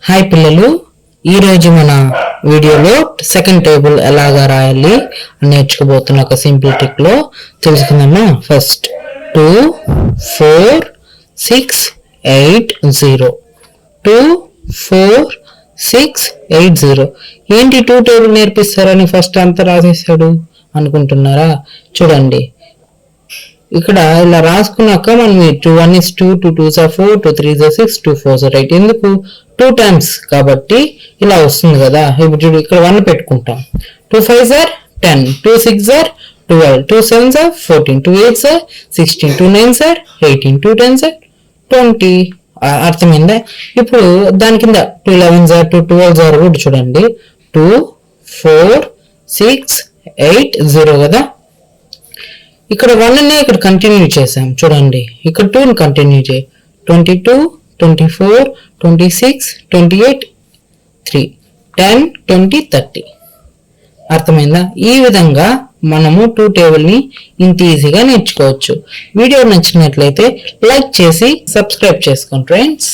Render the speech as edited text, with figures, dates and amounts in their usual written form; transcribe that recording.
Hi పిల్లలు, ఈరోజు మన వీడియోలో సెకండ్ టేబుల్ ఎలాగా రాయాలి నేర్చుకోబోతున్న ఒక సింపుల్ ట్రిక్ లో తెలుసుకుందామా. ఫస్ట్ 2 4 6 8 0 2 4 6 8 0 ఏంటి 2 టేబుల్ నేర్పిస్తారని ఫస్ట్ అంతా రాసేసాడు అనుకుంటున్నారా? చూడండి, ఇక్కడ ఇలా రాసుకున్నాక మనం 2 1 is 2 2 2s are 4 2 3s are 6 2 4s are 8 ఎందుకు 2 times కాబట్టి ఇలా వస్తుంది కదా. ఇప్పుడు చూడు, ఇక్కడ 1 పెట్టుకుంటాం. 2 5s are 10 2 6s are 12 2 7s are 14 2 8s are 16 2 9s are 18 2 10s are 20. అర్థమైందా? ఇప్పుడు దాని కింద 2 11s are 2 12s are కూడా చూడండి. 2 4 6 8 0 కదా. ఇక్కడ 1 నే ఇక్కడ కంటిన్యూ చేసాం చూడండి. ఇక్కడ 2 కంటిన్యూ చేయి. 22 24 26 28 3 10 20 30. అర్థమైందా? ఈ విధంగా మనము 2 టేబుల్ ని ఇంత ఈజీగా నేర్చుకోవచ్చు. వీడియో నచ్చినట్లయితే లైక్ చేసి సబ్స్క్రైబ్ చేసుకోండి ఫ్రెండ్స్.